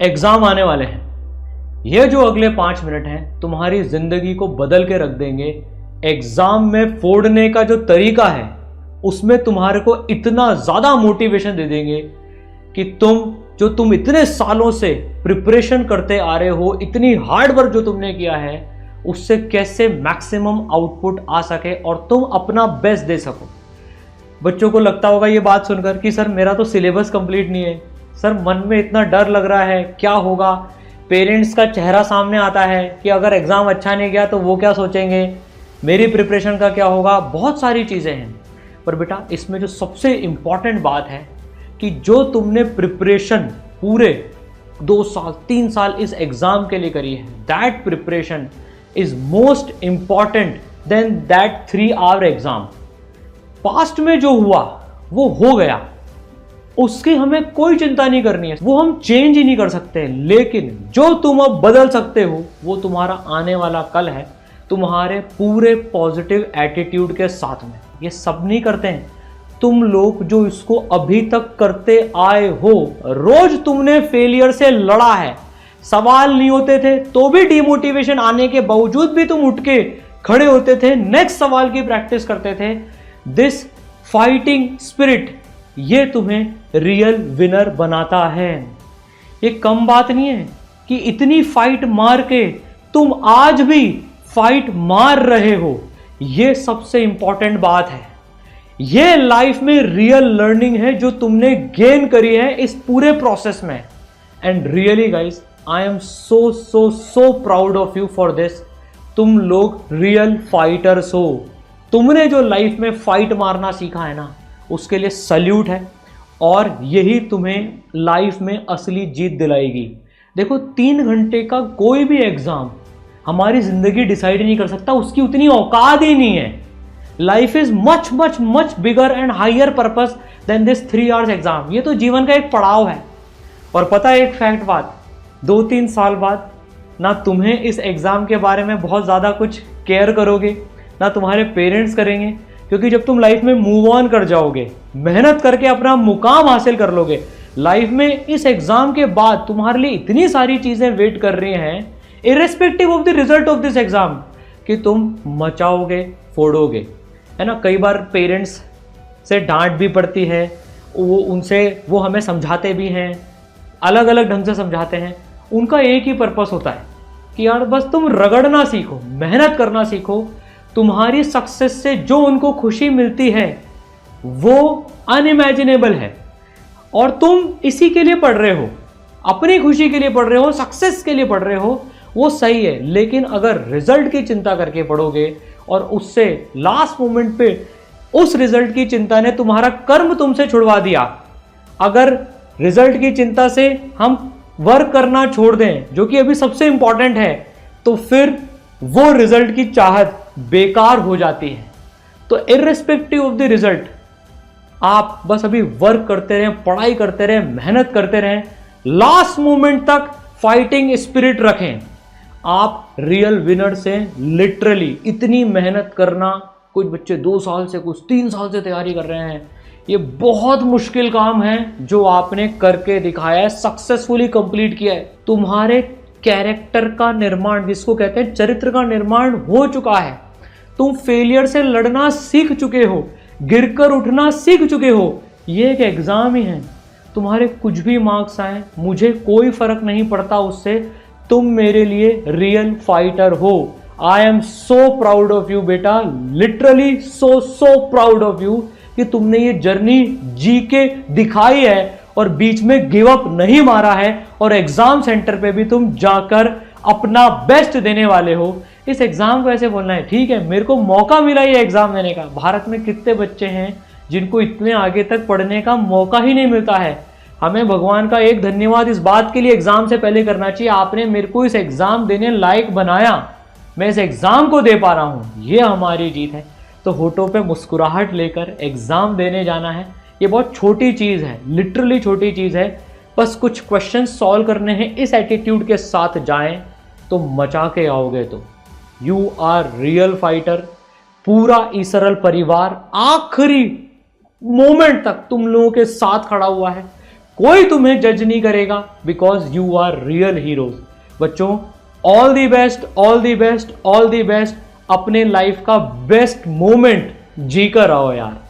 Exam आने वाले हैं। ये जो अगले 5 मिनट हैं तुम्हारी जिंदगी को बदल के रख देंगे। एग्जाम में फोड़ने का जो तरीका है उसमें तुम्हारे को इतना ज्यादा मोटिवेशन दे देंगे कि तुम इतने सालों से प्रिपरेशन करते आ रहे हो, इतनी हार्ड वर्क जो तुमने किया है, उससे कैसे मैक्सिमम आउटपुट आ सके और तुम अपना बेस्ट दे सको। बच्चों को लगता होगा ये बात सुनकर कि सर मेरा तो सिलेबस कंप्लीट नहीं है, सर मन में इतना डर लग रहा है, क्या होगा। पेरेंट्स का चेहरा सामने आता है कि अगर एग्ज़ाम अच्छा नहीं गया तो वो क्या सोचेंगे, मेरी प्रिपरेशन का क्या होगा, बहुत सारी चीज़ें हैं। पर बेटा इसमें जो सबसे इम्पॉर्टेंट बात है कि जो तुमने प्रिपरेशन पूरे 2 साल 3 साल इस एग्ज़ाम के लिए करी है, that preparation is most important than that 3 hour exam. Past में जो हुआ वो हो गया, उसकी हमें कोई चिंता नहीं करनी है, वो हम चेंज ही नहीं कर सकते। लेकिन जो तुम अब बदल सकते हो वो तुम्हारा आने वाला कल है, तुम्हारे पूरे पॉजिटिव एटीट्यूड के साथ में। ये सब नहीं करते हैं तुम लोग जो इसको अभी तक करते आए हो। रोज तुमने फेलियर से लड़ा है, सवाल नहीं होते थे तो भी डिमोटिवेशन आने के बावजूद भी तुम उठ के खड़े होते थे, नेक्स्ट सवाल की प्रैक्टिस करते थे। दिस फाइटिंग स्पिरिट ये तुम्हें रियल विनर बनाता है। ये कम बात नहीं है कि इतनी फाइट मार के तुम आज भी फाइट मार रहे हो, ये सबसे इंपॉर्टेंट बात है। ये लाइफ में रियल लर्निंग है जो तुमने गेन करी है इस पूरे प्रोसेस में। And really guys, I am so proud of you for this. तुम लोग रियल फाइटर्स हो। तुमने जो लाइफ में फाइट मारना सीखा है ना, उसके लिए सल्यूट है, और यही तुम्हें लाइफ में असली जीत दिलाएगी। देखो 3 घंटे का कोई भी एग्जाम हमारी जिंदगी डिसाइड नहीं कर सकता, उसकी उतनी औकात ही नहीं है। Life is much much much bigger and higher purpose than this 3 hours exam. ये तो जीवन का एक पड़ाव है। और पता है एक फैक्ट बात, 2-3 साल बाद ना तुम्हें इस एग्जाम के बारे में बहुत ज़्यादा कुछ केयर करोगे, ना तुम्हारे पेरेंट्स करेंगे, क्योंकि जब तुम लाइफ में मूव ऑन कर जाओगे, मेहनत करके अपना मुकाम हासिल कर लोगे, लाइफ में इस एग्जाम के बाद तुम्हारे लिए इतनी सारी चीज़ें वेट कर रही हैं, irrespective of the result of this exam, कि तुम मचाओगे, फोड़ोगे, है ना। कई बार पेरेंट्स से डांट भी पड़ती है, वो हमें समझाते भी हैं, अलग अलग ढंग से समझाते हैं। उनका एक ही पर्पस होता है कि यार बस तुम रगड़ना सीखो, मेहनत करना सीखो। तुम्हारी सक्सेस से जो उनको खुशी मिलती है वो अनइमेजिनेबल है, और तुम इसी के लिए पढ़ रहे हो, अपनी खुशी के लिए पढ़ रहे हो, सक्सेस के लिए पढ़ रहे हो, वो सही है। लेकिन अगर रिजल्ट की चिंता करके पढ़ोगे और उससे लास्ट मोमेंट पे उस रिजल्ट की चिंता ने तुम्हारा कर्म तुमसे छुड़वा दिया, अगर रिजल्ट की चिंता से हम वर्क करना छोड़ दें, जो कि अभी सबसे इंपॉर्टेंट है, तो फिर वो रिजल्ट की चाहत बेकार हो जाती है। तो इर्रेस्पेक्टिव ऑफ द रिजल्ट आप बस अभी वर्क करते रहें, पढ़ाई करते रहें, मेहनत करते रहें, लास्ट मोमेंट तक फाइटिंग स्पिरिट रखें। आप रियल विनर से लिटरली इतनी मेहनत करना, कुछ बच्चे 2 साल से, कुछ 3 साल से तैयारी कर रहे हैं, ये बहुत मुश्किल काम है जो आपने करके दिखाया है, सक्सेसफुली कंप्लीट किया है। तुम्हारे कैरेक्टर का निर्माण, जिसको कहते हैं चरित्र का निर्माण, हो चुका है। तुम फेलियर से लड़ना सीख चुके हो, गिरकर उठना सीख चुके हो। ये एक एग्जाम ही है, तुम्हारे कुछ भी मार्क्स आए मुझे कोई फर्क नहीं पड़ता उससे, तुम मेरे लिए रियल फाइटर हो। I am so proud of you बेटा, literally so proud of you कि तुमने ये जर्नी जी के दिखाई है और बीच में गिव अप नहीं मारा है, और एग्जाम सेंटर पे भी तुम जाकर अपना बेस्ट देने वाले हो। इस एग्जाम को ऐसे बोलना है, ठीक है मेरे को मौका मिला ये एग्जाम देने का। भारत में कितने बच्चे हैं जिनको इतने आगे तक पढ़ने का मौका ही नहीं मिलता है। हमें भगवान का एक धन्यवाद इस बात के लिए एग्जाम से पहले करना चाहिए, आपने मेरे को इस एग्जाम देने लायक बनाया, मैं इस एग्जाम को दे पा रहा हूं, ये हमारी जीत है। तो होठों पे मुस्कुराहट लेकर एग्जाम देने जाना है, ये बहुत छोटी चीज़ है, लिटरली छोटी चीज़ है। बस कुछ क्वेश्चन सॉल्व करने हैं, इस एटीट्यूड के साथ जाएं तो मचा के आओगे। तो यू आर रियल फाइटर। पूरा ईसरल परिवार आखिरी मोमेंट तक तुम लोगों के साथ खड़ा हुआ है। कोई तुम्हें जज नहीं करेगा, because you are real heroes. बच्चों, all the best, all the best, all the best. अपने लाइफ का बेस्ट मोमेंट जी कर आओ यार।